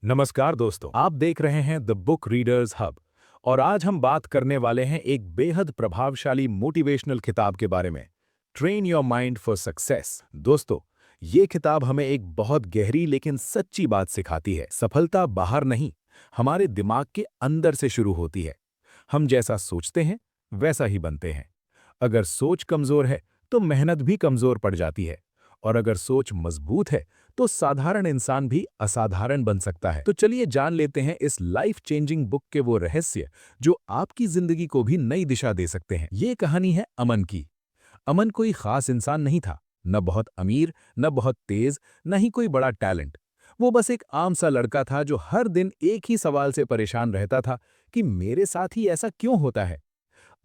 नमस्कार दोस्तों, आप देख रहे हैं द बुक रीडर्स हब और आज हम बात करने वाले हैं एक बेहद प्रभावशाली मोटिवेशनल किताब के बारे में, train your mind for success. दोस्तों, ये किताब हमें एक बहुत गहरी लेकिन सच्ची बात सिखाती है। सफलता बाहर नहीं, हमारे दिमाग के अंदर से शुरू होती है। हम जैसा सोचते हैं, वैसा ही बनते हैं। अगर सोच कमजोर है, तो मेहनत भी कमजोर पड़ जाती है और अगर सोच मजबूत है, तो साधारण इंसान भी असाधारण बन सकता है। तो चलिए जान लेते हैं इस लाइफ चेंजिंग बुक के वो रहस्य जो आपकी जिंदगी को भी नई दिशा दे सकते हैं। ये कहानी है अमन की। अमन कोई खास इंसान नहीं था, न बहुत अमीर, न बहुत तेज, न ही कोई बड़ा टैलेंट। वो बस एक आम सा लड़का था जो हर दिन एक ही सवाल से परेशान रहता था कि मेरे साथ ही ऐसा क्यों होता है।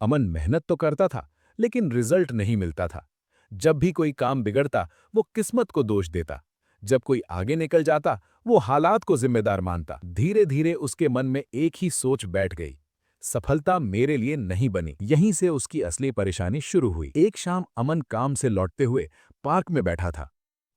अमन मेहनत तो करता था, लेकिन रिजल्ट नहीं मिलता था। जब भी कोई काम बिगड़ता, वो किस्मत को दोष देता। जब कोई आगे निकल जाता, वो हालात को जिम्मेदार मानता। धीरे धीरे उसके मन में एक ही सोच बैठ गई, सफलता मेरे लिए नहीं बनी। यहीं से उसकी असली परेशानी शुरू हुई। एक शाम अमन काम से लौटते हुए पार्क में बैठा था।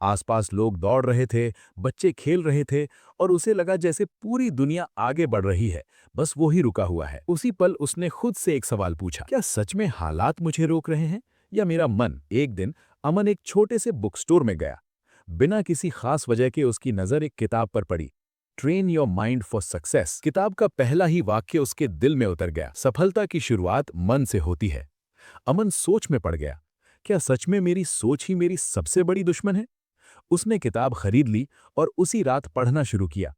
आसपास लोग दौड़ रहे थे, बच्चे खेल रहे थे और उसे लगा जैसे पूरी दुनिया आगे बढ़ रही है, बस वो ही रुका हुआ है। उसी पल उसने खुद से एक सवाल पूछा, क्या सच में हालात मुझे रोक रहे हैं या मेरा मन? एक दिन अमन एक छोटे से बुक स्टोर में गया। बिना किसी खास वजह के उसकी नजर एक किताब पर पड़ी, train your mind for success. किताब का पहला ही वाक्य उसके दिल में उतर गया। सफलता की शुरुआत मन से होती है। अमन सोच में पड़ गया, क्या सच में मेरी सोच ही मेरी सबसे बड़ी दुश्मन है? उसने किताब खरीद ली और उसी रात पढ़ना शुरू किया।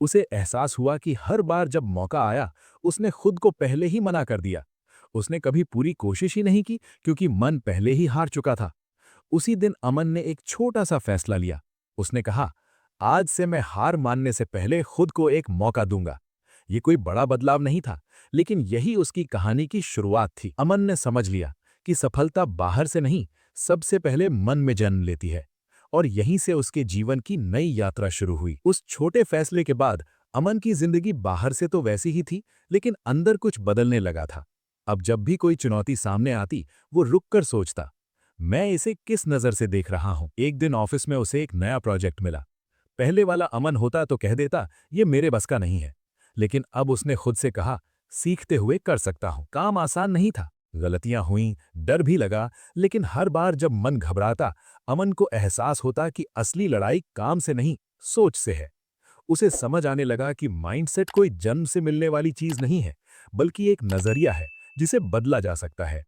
उसे एहसास हुआ कि हर बार जब मौका आया, उसने खुद को पहले ही मना कर दिया। उसने कभी पूरी कोशिश ही नहीं की क्योंकि मन पहले ही हार चुका था। उसी दिन अमन ने एक छोटा सा फैसला लिया। उसने कहा, आज से मैं हार मानने से पहले खुद को एक मौका दूंगा। ये कोई बड़ा बदलाव नहीं था, लेकिन यही उसकी कहानी की शुरुआत थी। अमन ने समझ लिया कि सफलता बाहर से नहीं, सबसे पहले मन में जन्म लेती है और यहीं से उसके जीवन की नई यात्रा शुरू हुई। उस छोटे फैसले के बाद अमन की जिंदगी बाहर से तो वैसी ही थी, लेकिन अंदर कुछ बदलने लगा था। अब जब भी कोई चुनौती सामने आती, वो रुककर सोचता, मैं इसे किस नजर से देख रहा हूं। एक दिन ऑफिस में उसे एक नया प्रोजेक्ट मिला। पहले वाला अमन होता तो कह देता, ये मेरे बस का नहीं है। लेकिन अब उसने खुद से कहा, सीखते हुए कर सकता हूं। काम आसान नहीं था, गलतियां हुईं, डर भी लगा, लेकिन हर बार जब मन घबराता, अमन को एहसास होता कि असली लड़ाई काम से नहीं, सोच से है। उसे समझ आने लगा कि माइंडसेट कोई जन्म से मिलने वाली चीज नहीं है, बल्कि एक नजरिया है जिसे बदला जा सकता है।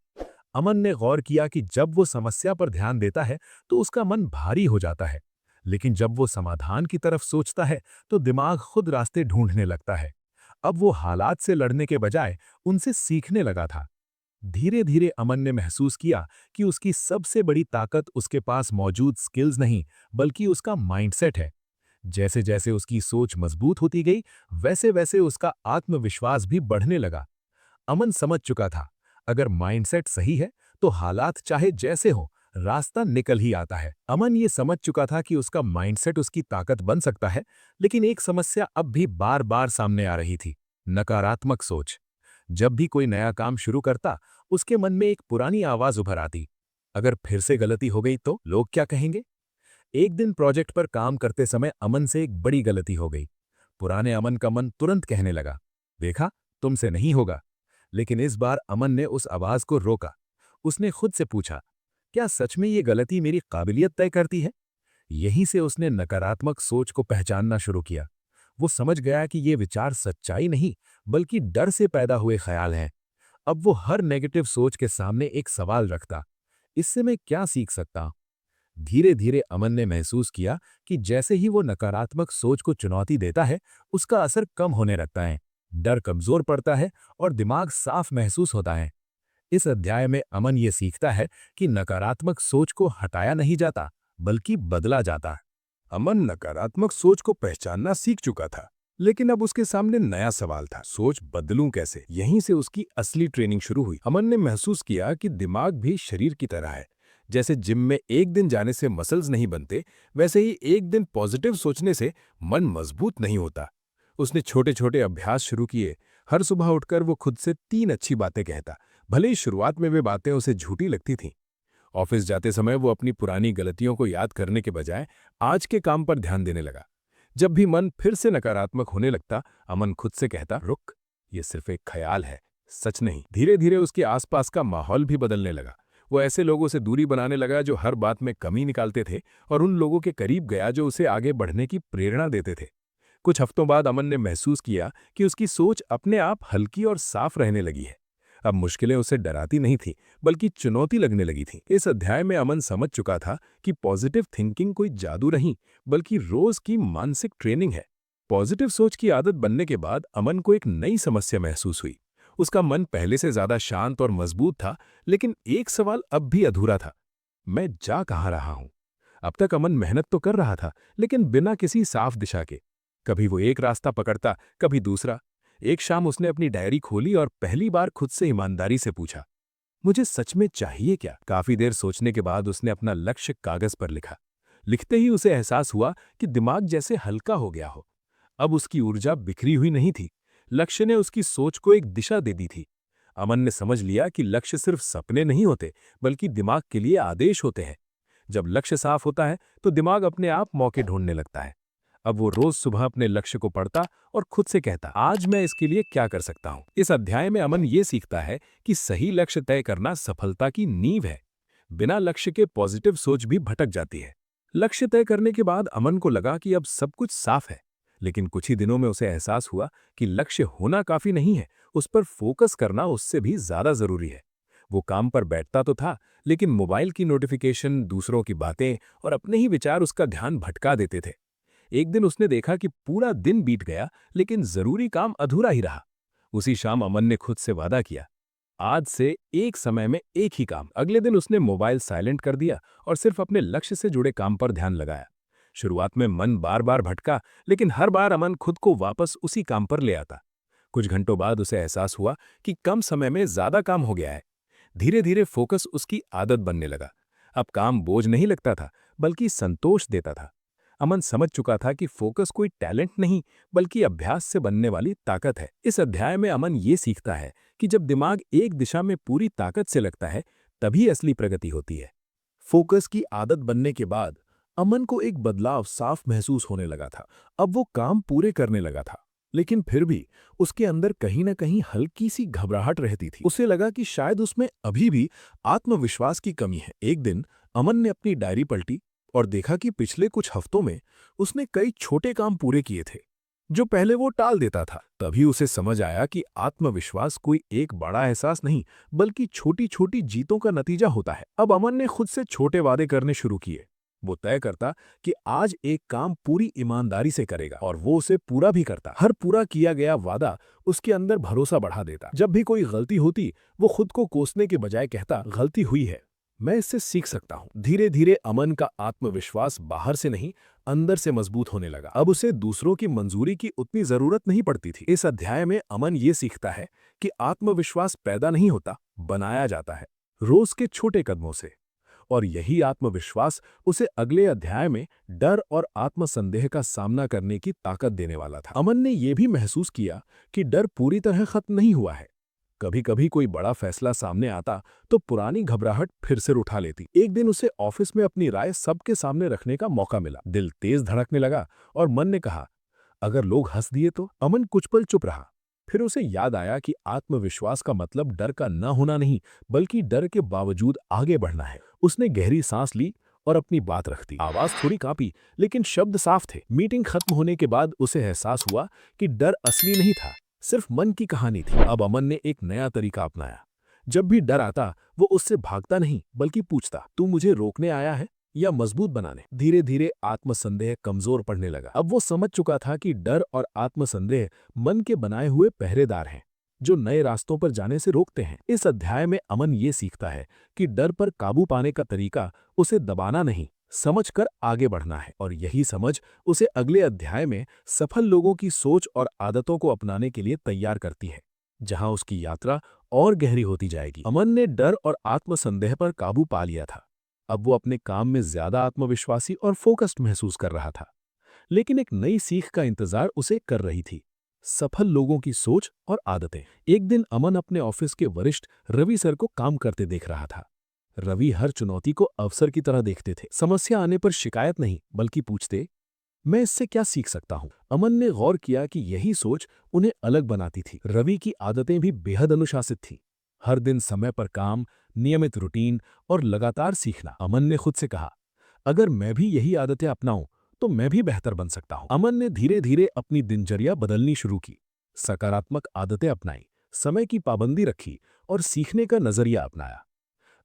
अमन ने गौर किया कि जब वो समस्या पर ध्यान देता है, तो उसका मन भारी हो जाता है, लेकिन जब वो समाधान की तरफ सोचता है, तो दिमाग खुद रास्ते ढूंढने लगता है। अब वो हालात से लड़ने के बजाय उनसे सीखने लगा था। धीरे धीरे अमन ने महसूस किया कि उसकी सबसे बड़ी ताकत उसके पास मौजूद स्किल्स नहीं, बल्कि उसका माइंडसेट है। जैसे जैसे उसकी सोच मजबूत होती गई, वैसे वैसे उसका आत्मविश्वास भी बढ़ने लगा। अमन समझ चुका था, अगर माइंडसेट सही है, तो हालात चाहे जैसे हो, रास्ता निकल ही आता है। अमन ये समझ चुका था कि उसका माइंडसेट उसकी ताकत बन सकता है, लेकिन एक समस्या अब भी बार बार सामने आ रही थी, नकारात्मक सोच। जब भी कोई नया काम शुरू करता, उसके मन में एक पुरानी आवाज उभर आती, अगर फिर से गलती हो गई तो लोग क्या कहेंगे? एक दिन प्रोजेक्ट पर काम करते समय अमन से एक बड़ी गलती हो गई। पुराने अमन का मन तुरंत कहने लगा, देखा, तुमसे नहीं होगा। लेकिन इस बार अमन ने उस आवाज को रोका। उसने खुद से पूछा, क्या सच में ये गलती मेरी काबिलियत तय करती है? यहीं से उसने नकारात्मक सोच को पहचानना शुरू किया। वो समझ गया कि ये विचार सच्चाई नहीं, बल्कि डर से पैदा हुए ख्याल हैं। अब वो हर नेगेटिव सोच के सामने एक सवाल रखता, इससे मैं क्या सीख सकता? धीरे धीरे अमन ने महसूस किया कि जैसे ही वो नकारात्मक सोच को चुनौती देता है, उसका असर कम होने लगता है, डर कमजोर पड़ता है और दिमाग साफ महसूस होता है। इस अध्याय में अमन ये सीखता है कि नकारात्मक सोच को हटाया नहीं जाता, बल्कि बदला जाता है। अमन नकारात्मक सोच को पहचानना सीख चुका था, लेकिन अब उसके सामने नया सवाल था, सोच बदलूं कैसे? यहीं से उसकी असली ट्रेनिंग शुरू हुई। अमन ने महसूस किया कि दिमाग भी शरीर की तरह है। जैसे जिम में एक दिन जाने से मसल्स नहीं बनते, वैसे ही एक दिन पॉजिटिव सोचने से मन मजबूत नहीं होता। उसने छोटे छोटे अभ्यास शुरू किए। हर सुबह उठकर वो खुद से 3 अच्छी बातें कहता, भले ही शुरुआत में वे बातें उसे झूठी लगती थीं। ऑफिस जाते समय वो अपनी पुरानी गलतियों को याद करने के बजाय आज के काम पर ध्यान देने लगा। जब भी मन फिर से नकारात्मक होने लगता, अमन खुद से कहता, रुक, ये सिर्फ एक ख्याल है, सच नहीं। धीरे धीरे उसके आसपास का माहौल भी बदलने लगा। वो ऐसे लोगों से दूरी बनाने लगा जो हर बात में कमी निकालते थे, और उन लोगों के करीब गया जो उसे आगे बढ़ने की प्रेरणा देते थे। कुछ हफ्तों बाद अमन ने महसूस किया कि उसकी सोच अपने आप हल्की और साफ रहने लगी है। अब मुश्किलें उसे डराती नहीं थी, बल्कि चुनौती लगने लगी थी। इस अध्याय में अमन समझ चुका था कि पॉजिटिव थिंकिंग कोई जादू नहीं, बल्कि रोज की मानसिक ट्रेनिंग है। पॉजिटिव सोच की आदत बनने के बाद अमन को एक नई समस्या महसूस हुई। उसका मन पहले से ज्यादा शांत और मजबूत था, लेकिन एक सवाल अब भी अधूरा था, मैं जा कहाँ रहा हूं? अब तक अमन मेहनत तो कर रहा था, लेकिन बिना किसी साफ दिशा के। कभी वो एक रास्ता पकड़ता, कभी दूसरा। एक शाम उसने अपनी डायरी खोली और पहली बार खुद से ईमानदारी से पूछा, मुझे सच में चाहिए क्या? काफी देर सोचने के बाद उसने अपना लक्ष्य कागज पर लिखा। लिखते ही उसे एहसास हुआ कि दिमाग जैसे हल्का हो गया हो। अब उसकी ऊर्जा बिखरी हुई नहीं थी। लक्ष्य ने उसकी सोच को एक दिशा दे दी थी। अमन ने समझ लिया कि लक्ष्य सिर्फ सपने नहीं होते, बल्कि दिमाग के लिए आदेश होते हैं। जब लक्ष्य साफ होता है तो दिमाग अपने आप मौके ढूंढने लगता है। अब वो रोज सुबह अपने लक्ष्य को पढ़ता और खुद से कहता, आज मैं इसके लिए क्या कर सकता हूँ। इस अध्याय में अमन ये सीखता है कि सही लक्ष्य तय करना सफलता की नींव है। बिना लक्ष्य के पॉजिटिव सोच भी भटक जाती है। लक्ष्य तय करने के बाद अमन को लगा कि अब सब कुछ साफ है, लेकिन कुछ ही दिनों में उसे एहसास हुआ कि लक्ष्य होना काफी नहीं है, उस पर फोकस करना उससे भी ज्यादा जरूरी है। वो काम पर बैठता तो था, लेकिन मोबाइल की नोटिफिकेशन, दूसरों की बातें और अपने ही विचार उसका ध्यान भटका देते थे। एक दिन उसने देखा कि पूरा दिन बीत गया, लेकिन जरूरी काम अधूरा ही रहा। उसी शाम अमन ने खुद से वादा किया, आज से एक समय में एक ही काम। अगले दिन उसने मोबाइल साइलेंट कर दिया और सिर्फ अपने लक्ष्य से जुड़े काम पर ध्यान लगाया। शुरुआत में मन बार बार भटका, लेकिन हर बार अमन खुद को वापस उसी काम पर ले आता। कुछ घंटों बाद उसे एहसास हुआ कि कम समय में ज्यादा काम हो गया है। धीरे धीरे फोकस उसकी आदत बनने लगा। अब काम बोझ नहीं लगता था, बल्कि संतोष देता था। अमन समझ चुका था कि फोकस कोई टैलेंट नहीं, बल्कि अभ्यास से बनने वाली ताकत है। इस अध्याय में अमन ये सीखता है कि जब दिमाग एक दिशा में पूरी ताकत से लगता है, तभी असली प्रगति होती है। फोकस की आदत बनने के बाद अमन को एक बदलाव साफ महसूस होने लगा था। अब वो काम पूरे करने लगा था, लेकिन फिर भी उसके अंदर कहीं न कहीं हल्की सी घबराहट रहती थी। उसे लगा कि शायद उसमें अभी भी आत्मविश्वास की कमी है। एक दिन अमन ने अपनी डायरी पलटी और देखा कि पिछले कुछ हफ्तों में उसने कई छोटे काम पूरे किए थे, जो पहले वो टाल देता था। तभी उसे समझ आया कि आत्मविश्वास कोई एक बड़ा एहसास नहीं, बल्कि छोटी छोटी जीतों का नतीजा होता है। अब अमन ने खुद से छोटे वादे करने शुरू किए। वो तय करता कि आज एक काम पूरी ईमानदारी से करेगा, और वो उसे पूरा भी करता। हर पूरा किया गया वादा उसके अंदर भरोसा बढ़ा देता। जब भी कोई गलती होती, वो खुद को कोसने के बजाय कहता, गलती हुई है, मैं इससे सीख सकता हूं। धीरे धीरे अमन का आत्मविश्वास बाहर से नहीं, अंदर से मजबूत होने लगा। अब उसे दूसरों की मंजूरी की उतनी जरूरत नहीं पड़ती थी। इस अध्याय में अमन ये सीखता है कि आत्मविश्वास पैदा नहीं होता, बनाया जाता है, रोज के छोटे कदमों से। और यही आत्मविश्वास उसे अगले अध्याय में डर और आत्मसंदेह का सामना करने की ताकत देने वाला था। अमन ने यह भी महसूस किया कि डर पूरी तरह खत्म नहीं हुआ है। कभी कभी कोई बड़ा फैसला सामने आता तो पुरानी घबराहट फिर से उठा लेती। एक दिन उसे ऑफिस में अपनी राय सबके सामने रखने का मौका मिला। दिल तेज धड़कने लगा और मन ने कहा, अगर लोग हंस दिए तो? अमन कुछ पल चुप रहा। फिर उसे याद आया कि आत्मविश्वास का मतलब डर का न होना नहीं, बल्कि डर के बावजूद आगे बढ़ना है। उसने गहरी सांस ली और अपनी बात रख दी। आवाज थोड़ी कांपी, लेकिन शब्द साफ थे। मीटिंग खत्म होने के बाद उसे एहसास हुआ कि डर असली नहीं था, सिर्फ मन की कहानी थी। अब अमन ने एक नया तरीका अपनाया। जब भी डर आता, वो उससे भागता नहीं, बल्कि पूछता, तू मुझे रोकने आया है या मजबूत बनाने? धीरे धीरे आत्मसंदेह कमजोर पड़ने लगा। अब वो समझ चुका था कि डर और आत्मसंदेह मन के बनाए हुए पहरेदार हैं, जो नए रास्तों पर जाने से रोकते हैं। इस अध्याय में अमन ये सीखता है कि डर पर काबू पाने का तरीका उसे दबाना नहीं, समझकर आगे बढ़ना है। और यही समझ उसे अगले अध्याय में सफल लोगों की सोच और आदतों को अपनाने के लिए तैयार करती है, जहां उसकी यात्रा और गहरी होती जाएगी। अमन ने डर और आत्मसंदेह पर काबू पा लिया था। अब वो अपने काम में ज्यादा आत्मविश्वासी और फोकस्ड महसूस कर रहा था। लेकिन एक नई सीख का इंतजार उसे कर रही थी, सफल लोगों की सोच और आदतें। एक दिन अमन अपने ऑफिस के वरिष्ठ रवि सर को काम करते देख रहा था। रवि हर चुनौती को अवसर की तरह देखते थे। समस्या आने पर शिकायत नहीं, बल्कि पूछते, मैं इससे क्या सीख सकता हूँ? अमन ने गौर किया कि यही सोच उन्हें अलग बनाती थी। रवि की आदतें भी बेहद अनुशासित थीं। हर दिन समय पर काम, नियमित रूटीन और लगातार सीखना। अमन ने खुद से कहा, अगर मैं भी यही आदतें अपनाऊं, तो मैं भी बेहतर बन सकता हूं। अमन ने धीरे धीरे अपनी दिनचर्या बदलनी शुरू की। सकारात्मक आदतें अपनाई, समय की पाबंदी रखी और सीखने का नजरिया अपनाया।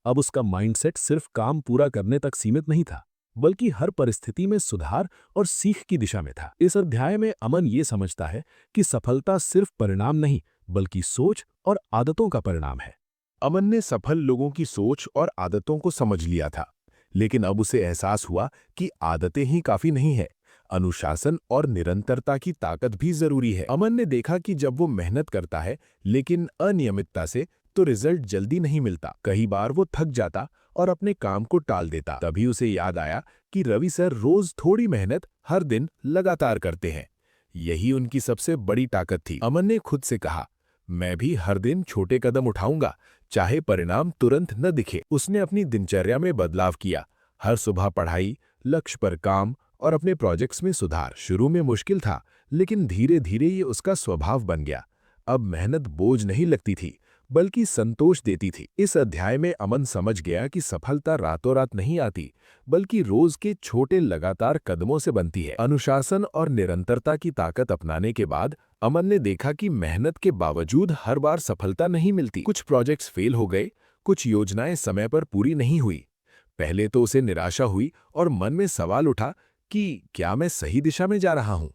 अब उसका माइंडसेट सिर्फ काम पूरा करने तक सीमित नहीं था, बल्कि हर परिस्थिति में सुधार और सीख की दिशा में था। इस अध्याय में अमन ये समझता है कि सफलता सिर्फ परिणाम नहीं, बल्कि सोच और आदतों का परिणाम है। अमन ने सफल लोगों की सोच और आदतों को समझ लिया था, लेकिन अब उसे एहसास हुआ कि आदतें ही काफी नहीं है। अनुशासन और निरंतरता की ताकत भी जरूरी है। अमन ने देखा कि जब वो मेहनत करता है, लेकिन अनियमितता से, तो रिजल्ट जल्दी नहीं मिलता। कई बार वो थक जाता और अपने काम को टाल देता। तभी उसे याद आया कि रवि सर रोज थोड़ी मेहनत हर दिन लगातार करते हैं। यही उनकी सबसे बड़ी ताकत थी। अमन ने खुद से कहा, मैं भी हर दिन छोटे कदम उठाऊंगा, चाहे परिणाम तुरंत न दिखे। उसने अपनी दिनचर्या में बदलाव किया। हर सुबह पढ़ाई, लक्ष्य पर काम और अपने प्रोजेक्ट्स में सुधार। शुरू में मुश्किल था, लेकिन धीरे धीरे ये उसका स्वभाव बन गया। अब मेहनत बोझ नहीं लगती थी, बल्कि संतोष देती थी। इस अध्याय में अमन समझ गया कि सफलता रातों रात नहीं आती, बल्कि रोज के छोटे लगातार कदमों से बनती है। अनुशासन और निरंतरता की ताकत अपनाने के बाद अमन ने देखा कि मेहनत के बावजूद हर बार सफलता नहीं मिलती। कुछ प्रोजेक्ट्स फेल हो गए, कुछ योजनाएं समय पर पूरी नहीं हुई। पहले तो उसे निराशा हुई और मन में सवाल उठा कि क्या मैं सही दिशा में जा रहा हूं।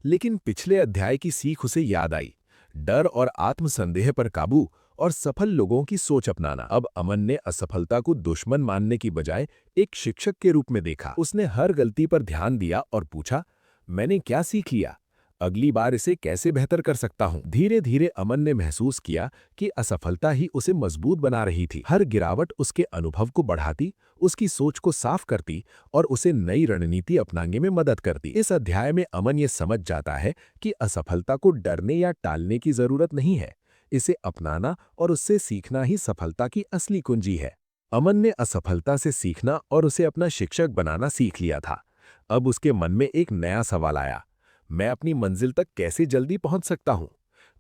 लेकिन पिछले अध्याय की सीख उसे याद आई, डर और आत्मसंदेह पर काबू और सफल लोगों की सोच अपनाना। अब अमन ने असफलता को दुश्मन मानने की बजाय एक शिक्षक के रूप में देखा। उसने हर गलती पर ध्यान दिया और पूछा, मैंने क्या सीख लिया? अगली बार इसे कैसे बेहतर कर सकता हूं? धीरे धीरे अमन ने महसूस किया कि असफलता ही उसे मजबूत बना रही थी। हर गिरावट उसके अनुभव को बढ़ाती, उसकी सोच को साफ करती और उसे नई रणनीति अपनाने में मदद करती। इस अध्याय में अमन ये समझ जाता है कि असफलता को डरने या टालने की जरूरत नहीं है। इसे अपनाना और उससे सीखना ही सफलता की असली कुंजी है। अमन ने असफलता से सीखना और उसे अपना शिक्षक बनाना सीख लिया था। अब उसके मन में एक नया सवाल आया, मैं अपनी मंजिल तक कैसे जल्दी पहुंच सकता हूं?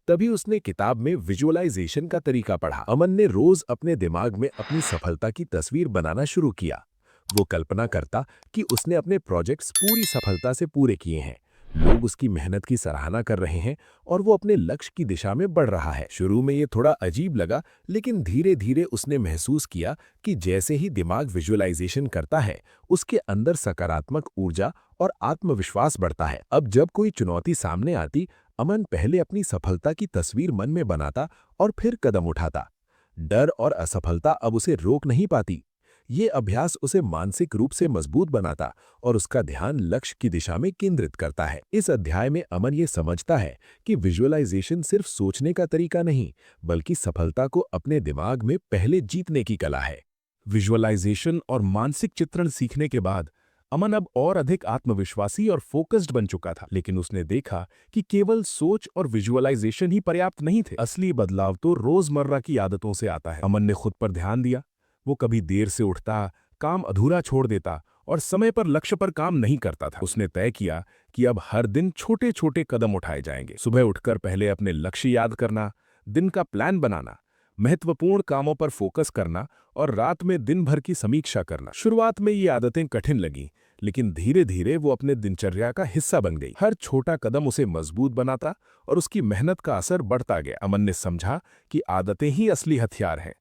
तभी उसने किताब में विजुअलाइजेशन का तरीका पढ़ा। अमन ने रोज अपने दिमाग में अपनी सफलता की तस्वीर बनाना शुरू किया। वो कल्पना करता कि उसने अपने प्रोजेक्ट्स पूरी सफलता से पूरे किए हैं, लोग उसकी मेहनत की सराहना कर रहे हैं और वो अपने लक्ष्य की दिशा में बढ़ रहा है। शुरू में ये थोड़ा अजीब लगा, लेकिन धीरे धीरे उसने महसूस किया कि जैसे ही दिमाग विजुअलाइजेशन करता है, उसके अंदर सकारात्मक ऊर्जा और आत्मविश्वास बढ़ता है। अब जब कोई चुनौती सामने आती, अमन पहले अपनी सफलता की तस्वीर मन में बनाता और फिर कदम उठाता। डर और असफलता अब उसे रोक नहीं पाती। ये अभ्यास उसे मानसिक रूप से मजबूत बनाता और उसका ध्यान लक्ष्य की दिशा में केंद्रित करता है। इस अध्याय में अमन ये समझता है कि विजुअलाइजेशन सिर्फ सोचने का तरीका नहीं, बल्कि सफलता को अपने दिमाग में पहले जीतने की कला है। विजुअलाइजेशन और मानसिक चित्रण सीखने के बाद अमन अब और अधिक आत्मविश्वासी और फोकस्ड बन चुका था। लेकिन उसने देखा कि केवल सोच और विजुअलाइजेशन ही पर्याप्त नहीं थे। असली बदलाव तो रोजमर्रा की आदतों से आता है। अमन ने खुद पर ध्यान दिया। वो कभी देर से उठता, काम अधूरा छोड़ देता और समय पर लक्ष्य पर काम नहीं करता था। उसने तय किया कि अब हर दिन छोटे छोटे कदम उठाए जाएंगे। सुबह उठकर पहले अपने लक्ष्य याद करना, दिन का प्लान बनाना, महत्वपूर्ण कामों पर फोकस करना और रात में दिन भर की समीक्षा करना। शुरुआत में ये आदतें कठिन लगीं, लेकिन धीरे धीरे वो अपने दिनचर्या का हिस्सा बन गई। हर छोटा कदम उसे मजबूत बनाता और उसकी मेहनत का असर बढ़ता गया। अमन ने समझा कि आदतें ही असली हथियार हैं।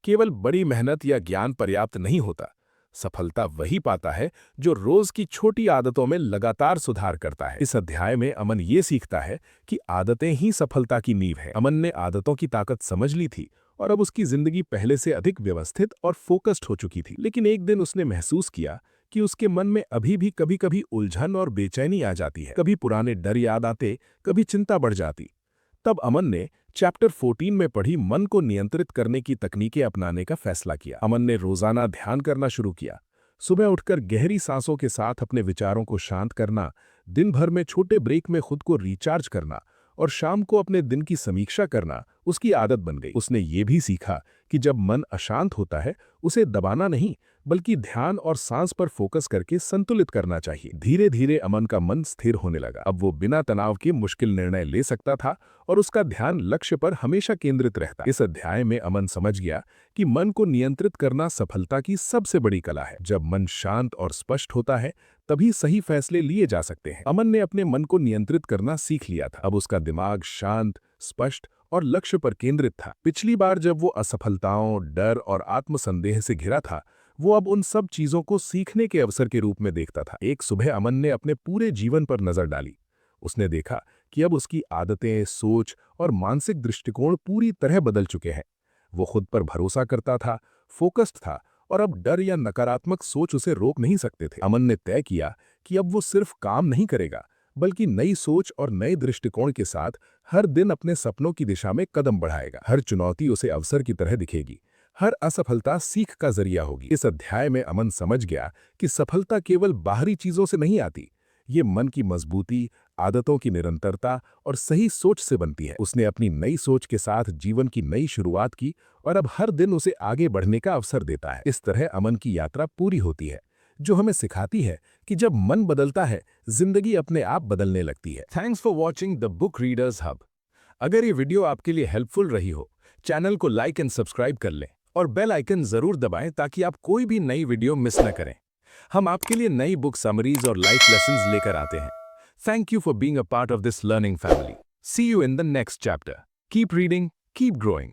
केवल बड़ी मेहनत या ज्ञान पर्याप्त नहीं होता। सफलता वही पाता है जो रोज की छोटी आदतों में लगातार सुधार करता है। इस अध्याय में अमन ये सीखता है कि आदतें ही सफलता की नींव है। अमन ने आदतों की ताकत समझ ली थी और अब उसकी जिंदगी पहले से अधिक व्यवस्थित और फोकस्ड हो चुकी थी। लेकिन एक दिन उसने महसूस किया कि उसके मन में अभी भी कभी-कभी उलझन और बेचैनी आ जाती है। कभी पुराने डर याद आते, कभी चिंता बढ़ जाती। तब अमन ने चैप्टर 14 में पढ़ी मन को नियंत्रित करने की तकनीकें अपनाने का फैसला किया। अमन ने रोजाना ध्यान करना शुरू किया। सुबह उठकर गहरी सांसों के साथ अपने विचारों को शांत करना, दिन भर में छोटे ब्रेक में खुद को रिचार्ज करना और शाम को अपने दिन की समीक्षा करना उसकी आदत बन गई। उसने ये भी सीखा कि जब मन अशांत होता है, उसे दबाना नहीं, बल्कि ध्यान और सांस पर फोकस करके संतुलित करना चाहिए। धीरे धीरे अमन का मन स्थिर होने लगा। अब वो बिना तनाव के मुश्किल निर्णय ले सकता था और उसका ध्यान लक्ष्य पर हमेशा केंद्रित रहता। इस अध्याय में अमन समझ गया कि मन को नियंत्रित करना सफलता की सबसे बड़ी कला है। जब मन शांत और स्पष्ट होता है तभी सही फैसले लिए जा सकते हैं। अमन ने अपने मन को नियंत्रित करना सीख लिया था। अब उसका दिमाग शांत, स्पष्ट और लक्ष्य पर केंद्रित था। पिछली बार जब वो असफलताओं, डर और आत्मसंदेह से घिरा था, वो अब उन सब चीजों को सीखने के अवसर के रूप में देखता था। एक सुबह अमन ने अपने पूरे जीवन पर नजर डाली। उसने देखा कि अब उसकी आदतें, सोच और मानसिक दृष्टिकोण पूरी तरह बदल चुके हैं। वो खुद पर भरोसा करता था, फोकस्ड था और अब डर या नकारात्मक सोच उसे रोक नहीं सकते थे। अमन ने तय किया कि अब वो सिर्फ काम नहीं करेगा, बल्कि नई सोच और नए दृष्टिकोण के साथ हर दिन अपने सपनों की दिशा में कदम बढ़ाएगा। हर चुनौती उसे अवसर की तरह दिखेगी, हर असफलता सीख का जरिया होगी। इस अध्याय में अमन समझ गया कि सफलता केवल बाहरी चीजों से नहीं आती, ये मन की मजबूती, आदतों की निरंतरता और सही सोच से बनती है। उसने अपनी नई सोच के साथ जीवन की नई शुरुआत की और अब हर दिन उसे आगे बढ़ने का अवसर देता है। इस तरह अमन की यात्रा पूरी होती है, जो हमें सिखाती है कि जब मन बदलता है, जिंदगी अपने आप बदलने लगती है। Thanks for watching the book readers hub. अगर ये वीडियो आपके लिए हेल्पफुल रही हो, चैनल को लाइक एंड सब्सक्राइब कर लें और बेल आइकन जरूर दबाएं ताकि आप कोई भी नई वीडियो मिस न करें। हम आपके लिए नई बुक समरीज और लाइफ लेसन्स लेकर आते हैं। Thank you for being a part of this learning family. See you in the next chapter. Keep reading, keep growing.